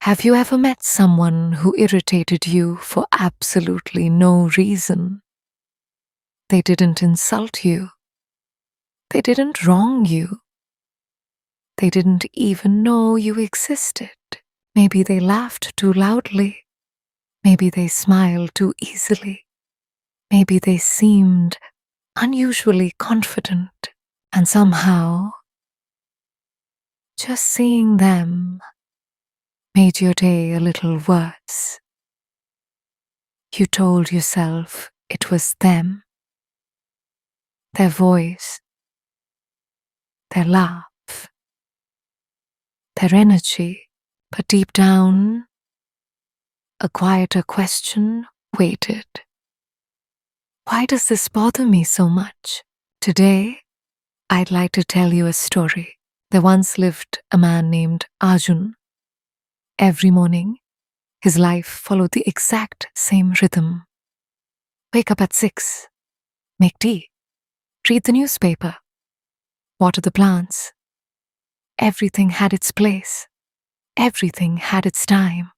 Have you ever met someone who irritated you for absolutely no reason? They didn't insult you. They didn't wrong you. They didn't even know you existed. Maybe they laughed too loudly. Maybe they smiled too easily. Maybe they seemed unusually confident. And somehow, just seeing them made your day a little worse. You told yourself it was them, their voice, their laugh, their energy, but deep down, a quieter question waited. Why does this bother me so much? Today, I'd like to tell you a story. There once lived a man named Arjun. Every morning, his life followed the exact same rhythm. Wake up at 6, make tea, read the newspaper, water the plants. Everything had its place. Everything had its time.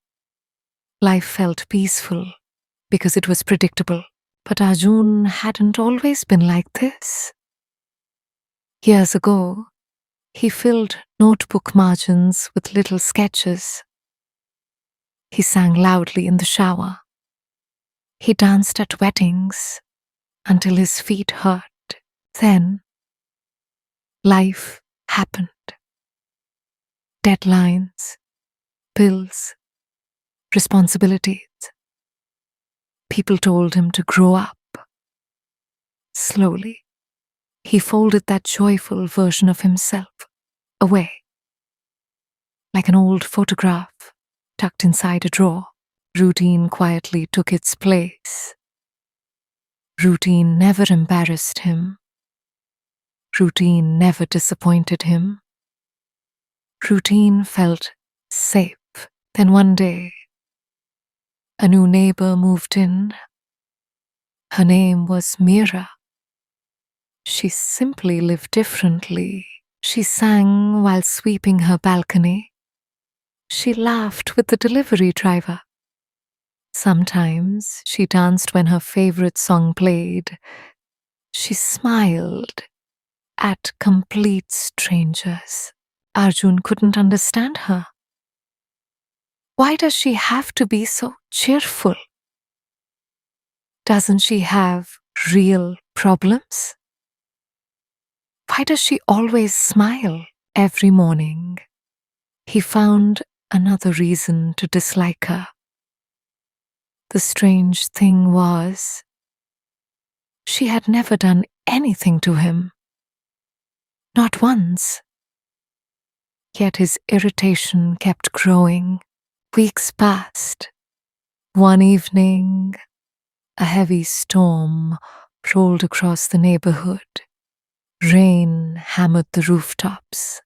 Life felt peaceful because it was predictable. But Arjun hadn't always been like this. Years ago, he filled notebook margins with little sketches. He sang loudly in the shower. He danced at weddings until his feet hurt. Then, life happened. Deadlines, bills, responsibilities. People told him to grow up. Slowly, he folded that joyful version of himself away, like an old photograph tucked inside a drawer. Routine quietly took its place. Routine never embarrassed him. Routine never disappointed him. Routine felt safe. Then one day, a new neighbor moved in. Her name was Mira. She simply lived differently. She sang while sweeping her balcony. She laughed with the delivery driver. Sometimes she danced when her favorite song played. She smiled at complete strangers. Arjun couldn't understand her. Why does she have to be so cheerful? Doesn't she have real problems? Why does she always smile every morning? He found another reason to dislike her. The strange thing was, she had never done anything to him. Not once. Yet his irritation kept growing. Weeks passed. One evening, a heavy storm rolled across the neighborhood. Rain hammered the rooftops.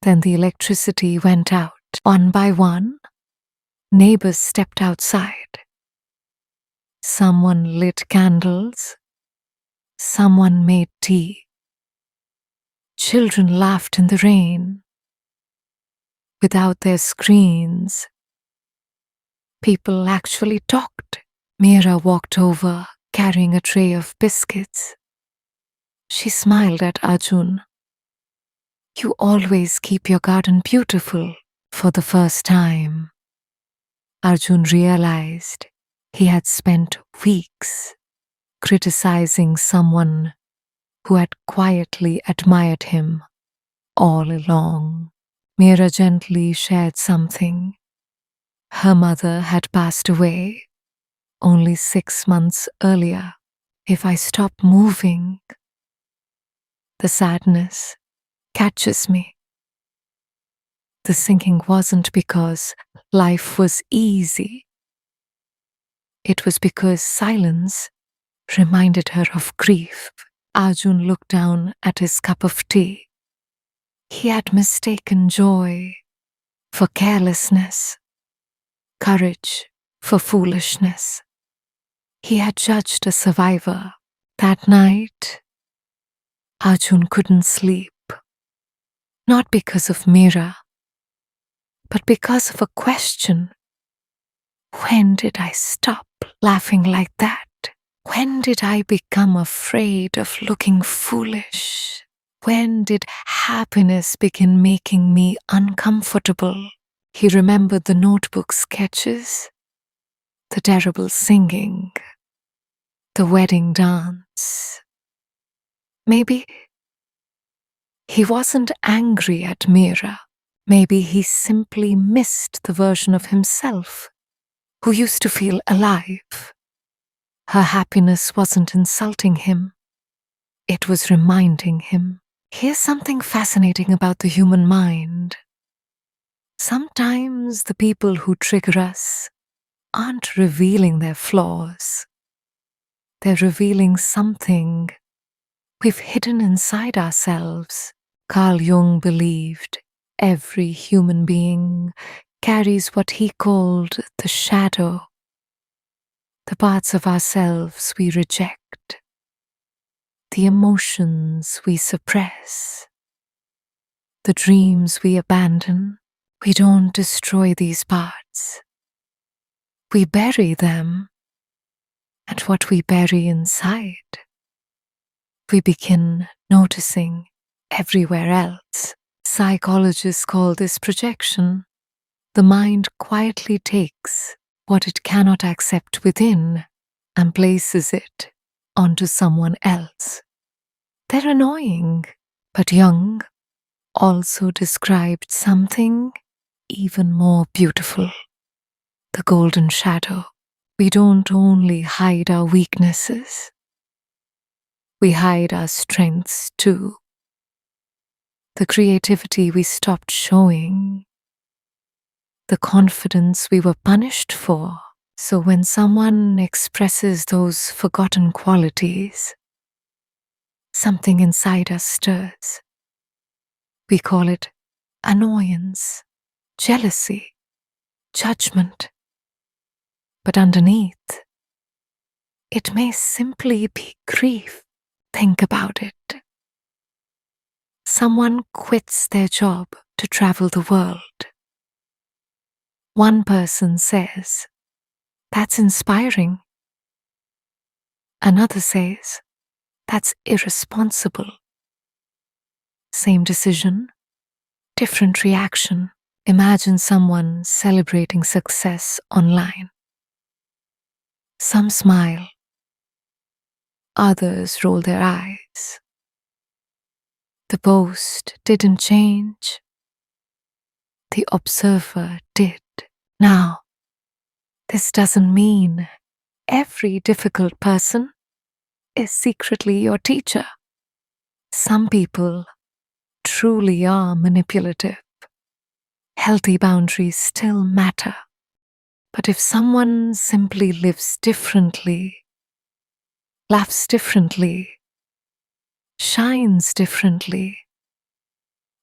Then the electricity went out. One by one, neighbors stepped outside. Someone lit candles. Someone made tea. Children laughed in the rain. Without their screens, people actually talked. Mira walked over, carrying a tray of biscuits. She smiled at Arjun. You always keep your garden beautiful. For the first time, Arjun realized he had spent weeks criticizing someone who had quietly admired him all along. Mira gently shared something. Her mother had passed away only 6 months earlier. If I stop moving, the sadness catches me. The sinking wasn't because life was easy. It was because silence reminded her of grief. Arjun looked down at his cup of tea. He had mistaken joy for carelessness, courage for foolishness. He had judged a survivor. That night, Arjun couldn't sleep. Not because of Mira, but because of a question. When did I stop laughing like that? When did I become afraid of looking foolish? When did happiness begin making me uncomfortable? He remembered the notebook sketches, the terrible singing, the wedding dance. Maybe he wasn't angry at Mira. Maybe he simply missed the version of himself who used to feel alive. Her happiness wasn't insulting him. It was reminding him. Here's something fascinating about the human mind. Sometimes the people who trigger us aren't revealing their flaws. They're revealing something we've hidden inside ourselves. Carl Jung believed every human being carries what he called the shadow, the parts of ourselves we reject, the emotions we suppress, the dreams we abandon. We don't destroy these parts. We bury them, and what we bury inside, we begin noticing everywhere else. Psychologists call this projection. The mind quietly takes what it cannot accept within and places it onto someone else. They're annoying, but Jung also described something even more beautiful: the golden shadow. We don't only hide our weaknesses, we hide our strengths too. The creativity we stopped showing, the confidence we were punished for. So when someone expresses those forgotten qualities, something inside us stirs. We call it annoyance, jealousy, judgment. But underneath, it may simply be grief. Think about it. Someone quits their job to travel the world. One person says, "That's inspiring." Another says, "That's irresponsible." Same decision, different reaction. Imagine someone celebrating success online. Some smile, others roll their eyes. The post didn't change. The observer did. Now, this doesn't mean every difficult person is secretly your teacher. Some people truly are manipulative. Healthy boundaries still matter. But if someone simply lives differently, laughs differently, shines differently,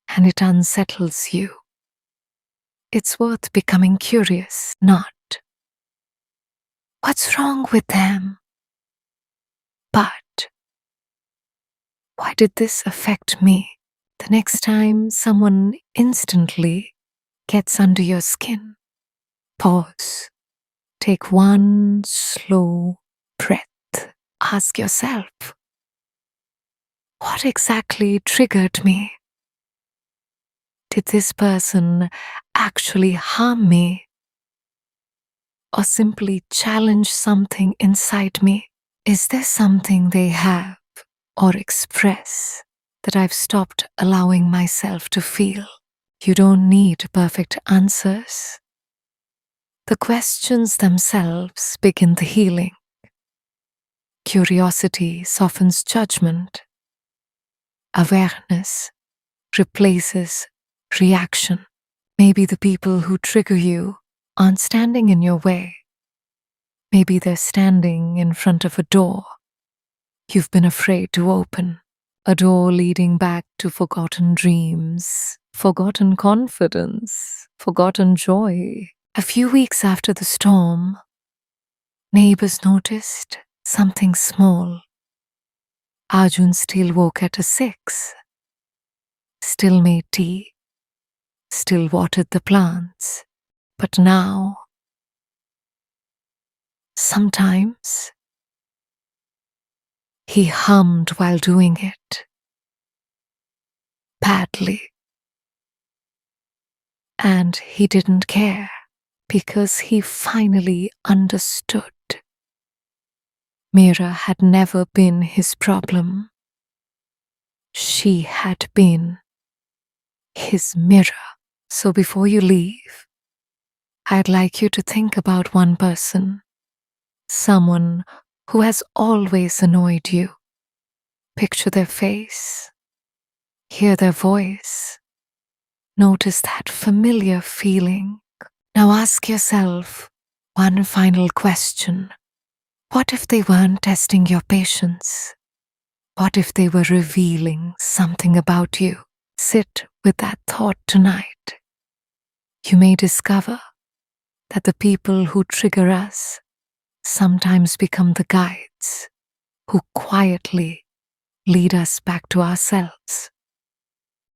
and it unsettles you, it's worth becoming curious, not "What's wrong with them?" but "Why did this affect me?" The next time someone instantly gets under your skin, pause. Take one slow breath. Ask yourself, what exactly triggered me? Did this person actually harm me? Or simply challenge something inside me? Is there something they have or express that I've stopped allowing myself to feel? You don't need perfect answers. The questions themselves begin the healing. Curiosity softens judgment. Awareness replaces reaction. Maybe the people who trigger you aren't standing in your way. Maybe they're standing in front of a door you've been afraid to open. A door leading back to forgotten dreams, forgotten confidence, forgotten joy. A few weeks after the storm, neighbors noticed something small. Arjun still woke at 6, still made tea, still watered the plants. But now, sometimes, he hummed while doing it, badly. And he didn't care because he finally understood. Mira had never been his problem. She had been his mirror. So before you leave, I'd like you to think about one person, someone who has always annoyed you. Picture their face, hear their voice, notice that familiar feeling. Now ask yourself one final question. What if they weren't testing your patience? What if they were revealing something about you? Sit with that thought tonight. You may discover that the people who trigger us sometimes become the guides who quietly lead us back to ourselves.